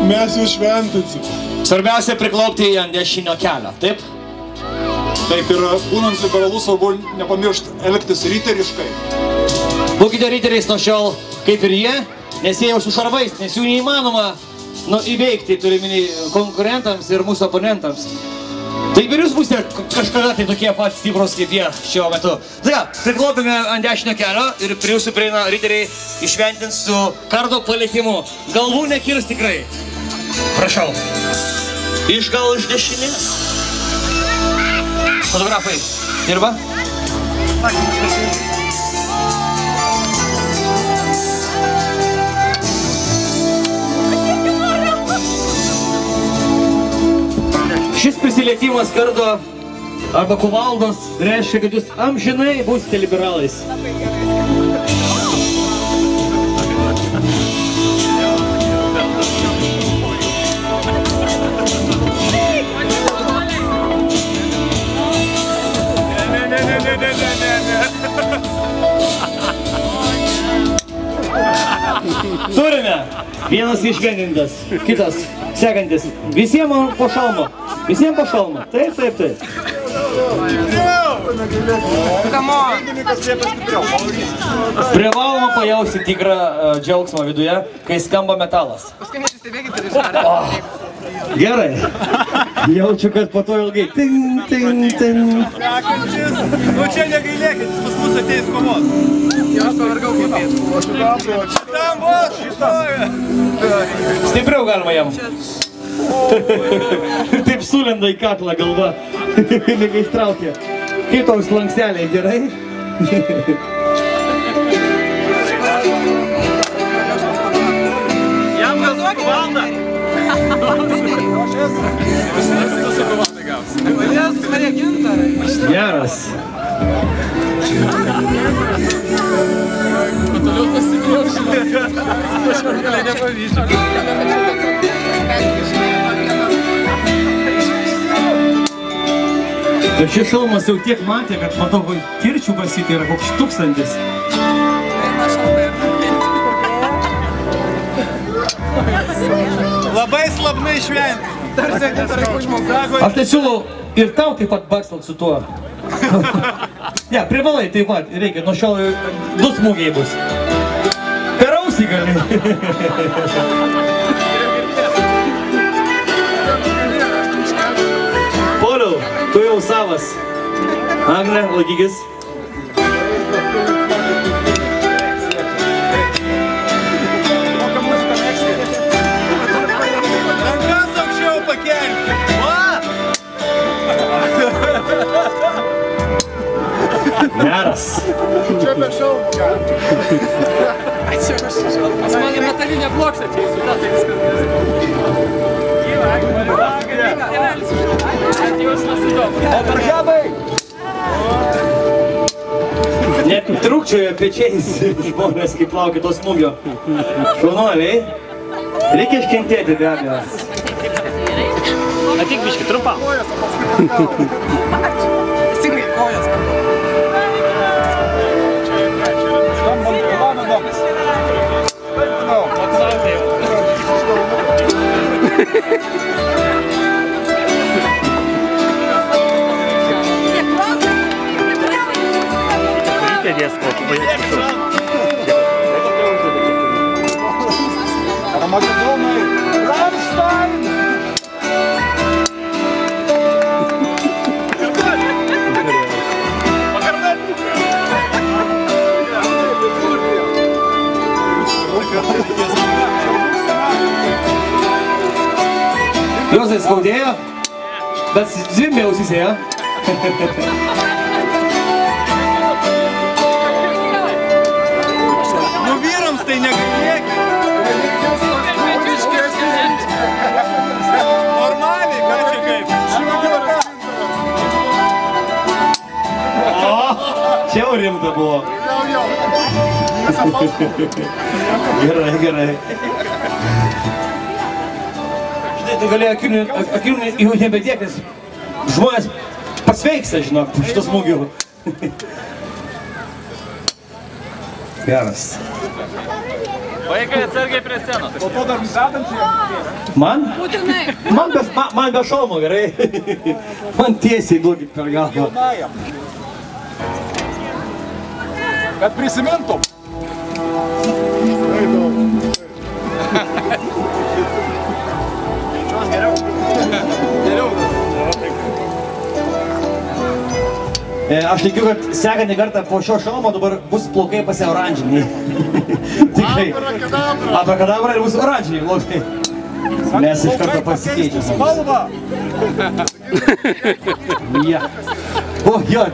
Mes jų šventinsim. Svarbiausia priklaupti ant dešinio kelio, taip? Taip ir būnant liberalų svarbu nepamiršti elgtis riteriškai. Būkite riteriais nuo šiol, kaip ir jie, nes jie jau su šarvais, nes jų neįmanoma įveikti, turime konkurentams ir mūsų oponentams. Taip ir jūs būsite kažkada tai tokie pat stiprus kaip jie šiuo metu. Tai ką, priklaupime ant dešinio kelio ir prie jūsų prieina riteriai išventins su kardo palietimu. Galvų nekirs tikrai. Prašau. Gal iš dešinės. Fotografai, dirba? Šis prisilietimas kardo arba kuvaldos reiškia, kad jūs amžinai būsite liberalais. Turime. Vienas išvendintas, kitas, sekantis. Visiems po šalmą. Visiems po šalmą. Taip, taip, taip. Privaloma pajausti tikrą džiaugsmą viduje, kai skamba metalas. Gerai. Jaučiu, kad po to ilgai. Ting, ting, ting. Nu čia negailėkit, pas mus ateis kovos. Aš pavargau kaip šitam vos, šitoje. Stipriau galima jam. Taip sulenda į kaklą galva. Nega ištraukia. Kaip toks lanksteliai, gerai? Jam gal su kuvalda? Geras. Toliau pasimėjau žinot. Aš vargaliai nepavyzdžiu. Ir šis šalmas jau tiek matė, kad matau, kirčių pasitė yra koks 1000. Labai slabnai šventi. Aš tai siūlau ir tau taip pat bakstalt su tuo. Ne, privalai taip pat, reikia, nuo šiol 2 smūgiai bus. Per ausį gali. Poliau, tu jau savas. Agne, laikykis. Rankas aukščiau pakelti. Geras. Čia be šalmą. Pas mane metalinė plokštė čia įsita, tai viskas. Net trūkčiojo pečiais žmonės, kaip laukia to smūgio. Šaunuoliai, reikia iškentėti be abejo. Atik biški, trumpam. Teisingai, kojas. Armagedonai. Rammstein. Juozai skaudėjo, bet zvimbė ausyse, ja? Nu vyrams tai negailėkit. Normaliai, ką čia kaip? O, čia jau rimta buvo. Gerai, gerai. Štai tu gali akinių jau nebedėk, nes žmonės pasveiksta, žinok, po šito smūgių. Geras. Vaikai atsargiai prie scenos. Po to dar vedančiai. Man? Būtinai. Man be šalmo, gerai. Man tiesiai duokit per galvą. Jaunajam. Kad prisimintum. Čios geriau. Geriau. Aš tikiu, kad sekantį kartą po šio šalmo dabar bus plaukai pasia oranžiniai. Tikrai. Abrakadabra ir bus oranžiniai plaukai. Mes iš karto pasikeičiam. Spalva. Ja. O, jo.